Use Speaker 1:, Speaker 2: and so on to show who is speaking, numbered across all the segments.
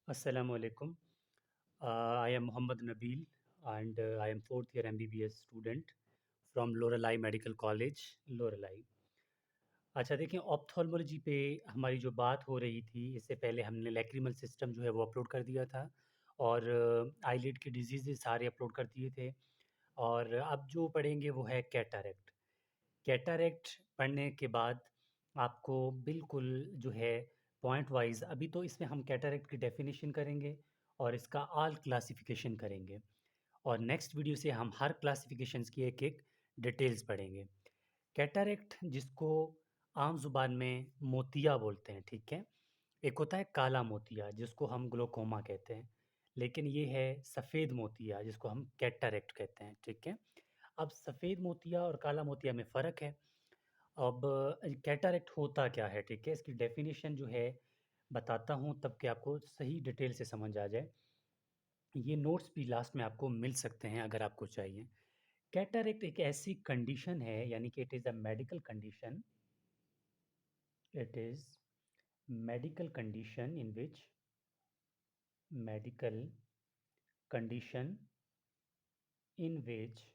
Speaker 1: Assalamu alaikum. I am Muhammad Nabil and I am fourth year MBBS student from Lorelei Medical College, Lorelei. अच्छा देखिए ophthalmology पे हमारी जो बात हो रही थी इससे पहले हमने लैक्रिमल सिस्टम जो है वो अपलोड कर दिया था और आईलिड की डिजीज़ेज़ सारे अपलोड कर दिए थे और अब जो पढ़ेंगे वो है कैटरैक्ट। कैटरैक्ट पढ़ने के बाद आपको बिल्कुल जो है पॉइंट वाइज़ अभी तो इसमें हम कैटरैक्ट की डेफ़िनिशन करेंगे और इसका ऑल क्लासिफ़िकेशन करेंगे और नेक्स्ट वीडियो से हम हर क्लासिफ़िकेशंस की एक-एक डिटेल्स पढ़ेंगे। कैटरैक्ट जिसको आम ज़ुबान में मोतिया बोलते हैं, ठीक है? एक होता है काला मोतिया जिसको हम ग्लोकोमा कहते हैं, लेकिन ये है सफ़ेद मोतिया जिसको हम कैटरैक्ट कहते हैं, ठीक है? अब सफ़ेद मोतिया और काला मोतिया में फ़र्क है। अब कैटरैक्ट होता क्या है, ठीक है? इसकी डेफ़िनिशन जो है बताता हूँ तब कि आपको सही डिटेल से समझ आ जाए। ये नोट्स भी लास्ट में आपको मिल सकते हैं अगर आपको चाहिए। कैटरैक्ट एक ऐसी कंडीशन है यानी कि it is medical condition in which medical condition in which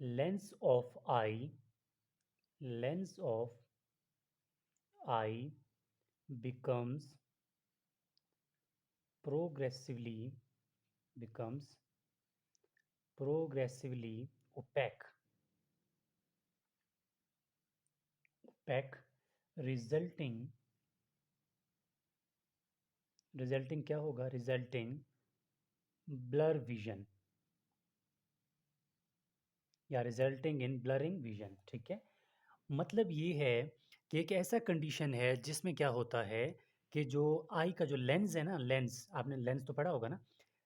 Speaker 1: lens of eye lens of I becomes progressively becomes progressively opaque resulting resulting क्या होगा resulting blur vision या रिजल्टिंग इन ब्लरिंग विजन, ठीक है? मतलब ये है कि एक ऐसा कंडीशन है जिसमें क्या होता है कि जो आई का जो लेंस है ना, लेंस आपने लेंस तो पढ़ा होगा ना,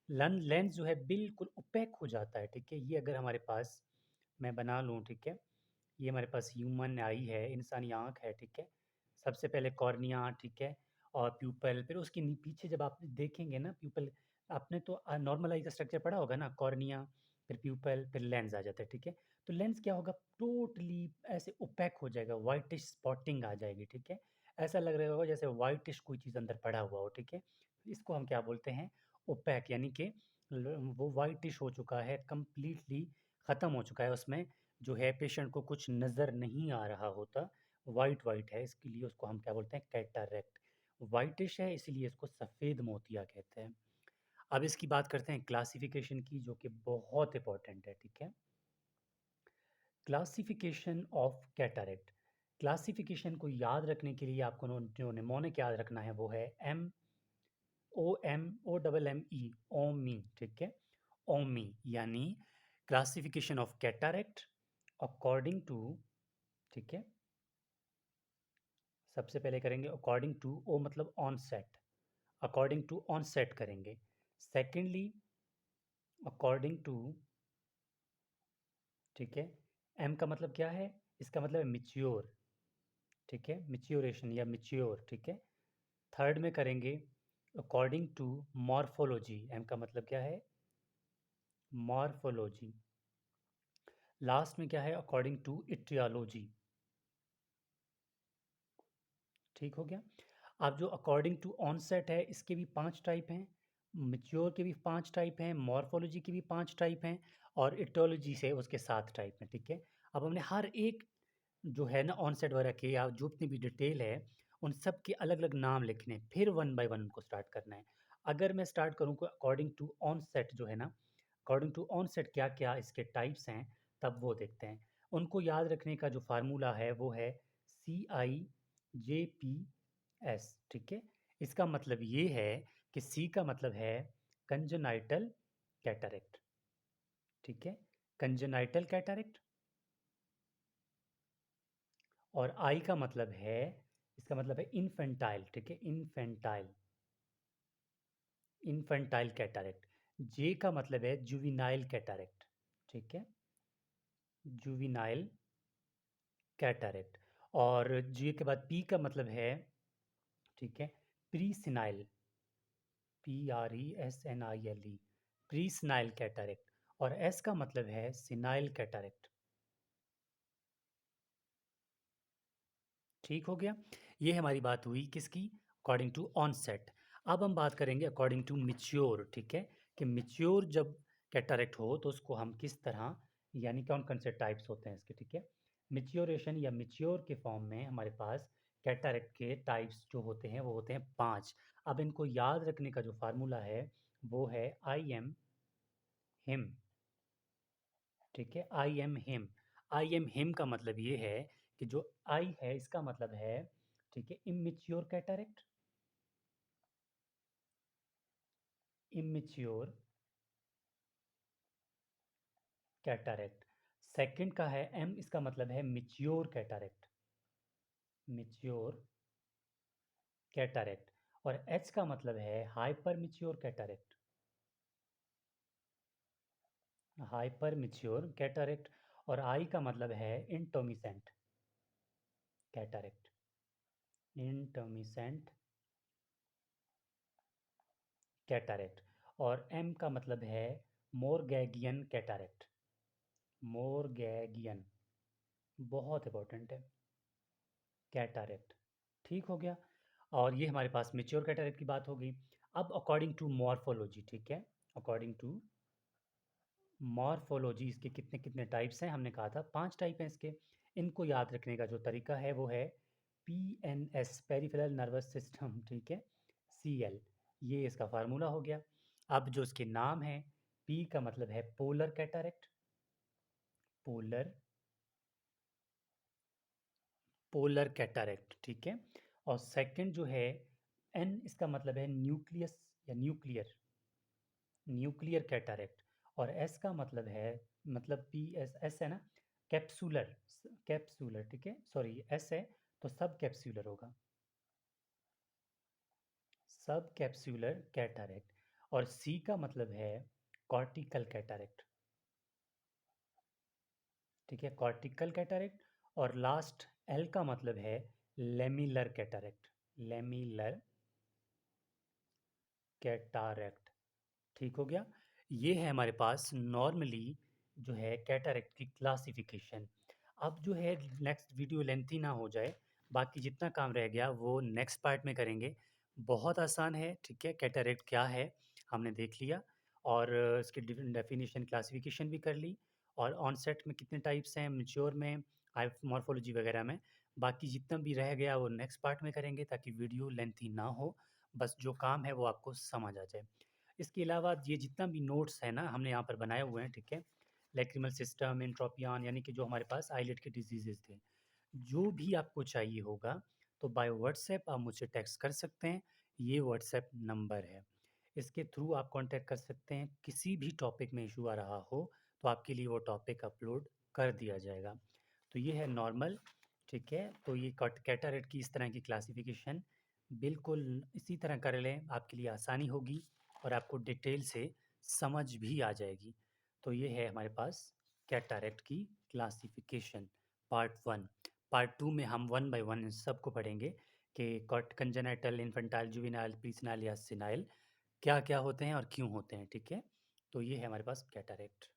Speaker 1: लेंस जो है बिल्कुल ओपेक हो जाता है, ठीक है? ये अगर हमारे पास मैं बना लूँ, ठीक है? ये हमारे पास ह्यूमन आई है, इंसानी आँख है, ठीक है? सबसे पहले कॉर्निया, ठीक है? और प्यूपल, फिर उसके पीछे जब आप देखेंगे ना प्यूपल, आपने तो नॉर्मल आई का स्ट्रक्चर पढ़ा होगा ना, कॉर्निया, फिर प्यूपल, फिर लेंस आ जाता है, ठीक है? तो लेंस क्या होगा, टोटली ऐसे ओपेक हो जाएगा, व्हाइटिश स्पॉटिंग आ जाएगी, ठीक है? ऐसा लग रहा होगा जैसे व्हाइटिश कोई चीज़ अंदर पड़ा हुआ हो, ठीक है? इसको हम क्या बोलते हैं, ओपेक, यानी कि वो व्हाइटिश हो चुका है, कंप्लीटली ख़त्म हो चुका है, उसमें जो है पेशेंट को कुछ नज़र नहीं आ रहा होता, वाइट वाइट है, इसके लिए उसको हम क्या बोलते हैं, कैटरैक्ट। वाइटिश है इसीलिए इसको सफ़ेद मोतिया कहते हैं। अब इसकी बात करते हैं क्लासिफिकेशन की, जो कि बहुत इंपॉर्टेंट है, ठीक है? Classification of cataract. क्लासिफिकेशन को याद रखने के लिए आपको जो निमोनिक याद रखना है वो है OMI, ओमी, ठीक है? ओमी यानी classification of cataract according to, ठीक है? सबसे पहले करेंगे अकॉर्डिंग टू, ओ मतलब ऑनसेट, अकॉर्डिंग टू ऑनसेट करेंगे। सेकेंडली अकॉर्डिंग टू, ठीक है? एम का मतलब क्या है, इसका मतलब है मिच्योर, ठीक है? मिच्योरेशन या मिच्योर, ठीक है? थर्ड में करेंगे अकॉर्डिंग टू मॉर्फोलॉजी, एम का मतलब क्या है, मॉर्फोलॉजी। लास्ट में क्या है, अकॉर्डिंग टू इटियोलॉजी, ठीक हो गया? अब जो अकॉर्डिंग टू ऑनसेट है इसके भी 5 टाइप हैं, मैच्योर के भी 5 टाइप हैं, मॉर्फोलॉजी के भी 5 टाइप हैं और इटियोलॉजी से उसके 7 टाइप हैं, ठीक है? अब हमने हर एक जो है ना ऑनसेट वगैरह के या जो जितनी भी डिटेल है, उन सब के अलग-अलग नाम लिखने हैं, फिर वन बाय वन उनको स्टार्ट करना है। अगर मैं स्टार्ट करूँ को अकॉर्डिंग टू ऑनसेट जो है ना, अकॉर्डिंग टू ऑनसेट क्या-क्या इसके टाइप्स हैं, तब वो देखते हैं। उनको याद रखने का जो फ़ॉर्मूला है वो है CIJPS, ठीक है? इसका मतलब ये है कि C का मतलब है कंजेनाइटल कैटरैक्ट, ठीक है? Congenital cataract. और आई का मतलब है, इसका मतलब है इन्फेंटाइल, ठीक है? Infantile, infantile cataract. जे का मतलब है जुविनाइल कैटरैक्ट, ठीक है? Juvenile cataract. और जे के बाद पी का मतलब है, ठीक है, प्रीसिनाइल, PRESNILE, प्रीसिनाइल कैटरैक्ट। और एस का मतलब है सिनाइल कैटरैक्ट, ठीक हो गया? ये हमारी बात हुई किसकी, अकॉर्डिंग टू ऑनसेट। अब हम बात करेंगे अकॉर्डिंग टू मैच्योर, ठीक है, कि मैच्योर जब कैटरेक्ट हो तो उसको हम किस तरह, यानी कौन कौन से टाइप्स होते हैं इसके, ठीक है। मैच्योरेशन या मैच्योर के फॉर्म में हमारे पास कैटरेक्ट के टाइप्स जो होते हैं वो होते हैं 5। अब इनको याद रखने का जो फार्मूला है वो है आई एम हिम, ठीक है, I am him. I am him का मतलब ये है कि जो आई है इसका मतलब है, ठीक है, immature cataract, immature cataract. Second का है एम, इसका मतलब है मिच्योर कैटारेक्ट, मिच्योर कैटारेक्ट। और एच का मतलब है hyper mature cataract, hyper mature cataract. और आई का मतलब है इंटोमिसेंट कैटारेक्ट, इंटोमिसेंट कैटारेक्ट। और एम का मतलब है मोरगैगियन कैटारेक्ट, मोरगैगियन, बहुत इंपॉर्टेंट है, कैटारेक्ट। ठीक हो गया। और ये हमारे पास मेच्योर कैटरेक्ट की बात हो गई। अब अकॉर्डिंग टू मॉर्फोलॉजी, ठीक है, अकॉर्डिंग टू मॉर्फोलॉजी इसके कितने कितने टाइप्स हैं, हमने कहा था 5 टाइप हैं इसके। इनको याद रखने का जो तरीका है वो है PNS, पेरिफेरल नर्वस सिस्टम, ठीक है, CL, ये इसका फार्मूला हो गया। अब जो इसके नाम है, P का मतलब है polar cataract, polar, polar cataract, ठीक है। और सेकंड जो है एन, इसका मतलब है न्यूक्लियस या न्यूक्लियर, न्यूक्लियर कैटारेक्ट। और एस का मतलब है, मतलब पी एस, एस है ना, कैप्सूलर, कैप्सूलर, ठीक है, सॉरी एस है तो सब कैप्सूलर होगा, सब कैप्सूलर कैटारेक्ट। और सी का मतलब है कॉर्टिकल कैटारेक्ट, ठीक है, कॉर्टिकल कैटारेक्ट। और लास्ट एल का मतलब है लेमिलर कैटारेक्ट, लेमिलर कैटारेक्ट। ठीक हो गया। ये है हमारे पास नॉर्मली जो है कैटरेक्ट की क्लासिफिकेशन। अब जो है नेक्स्ट वीडियो लेंथी ना हो जाए, बाकी जितना काम रह गया वो नेक्स्ट पार्ट में करेंगे। बहुत आसान है, ठीक है, कैटरेक्ट क्या है हमने देख लिया, और इसकी डेफिनेशन क्लासिफिकेशन भी कर ली, और ऑनसेट में कितने टाइप्स हैं, मैच्योर में, आई मॉर्फोलॉजी वगैरह में। बाकी जितना भी रह गया वो नेक्स्ट पार्ट में करेंगे ताकि वीडियो लेंथी ना हो, बस जो काम है वो आपको समझ आ जाए। इसके अलावा ये जितना भी नोट्स है ना हमने यहाँ पर बनाए हुए हैं, ठीक है, लैक्रिमल सिस्टम, एंट्रोपियन, यानी कि जो हमारे पास आईलेट के डिजीजेस थे, जो भी आपको चाहिए होगा तो बाय व्हाट्सएप आप मुझे टेक्स्ट कर सकते हैं, ये व्हाट्सएप नंबर है, इसके थ्रू आप कांटेक्ट कर सकते हैं। किसी भी टॉपिक में इशू आ रहा हो तो आपके लिए वो टॉपिक अपलोड कर दिया जाएगा। तो ये है नॉर्मल, ठीक है, तो ये कैटारेट की इस तरह की क्लासिफिकेशन बिल्कुल इसी तरह कर लें, आपके लिए आसानी होगी और आपको डिटेल से समझ भी आ जाएगी। तो ये है हमारे पास कैटारेक्ट की क्लासिफिकेशन, पार्ट 1। पार्ट 2 में हम वन बाय वन इन सबको पढ़ेंगे कि कॉट कंजेनाइटल, इन्फेंटाइल, जुवेनाइल, प्रीसनाइल या सिनाइल क्या क्या होते हैं और क्यों होते हैं, ठीक है। तो ये है हमारे पास कैटारेक्ट।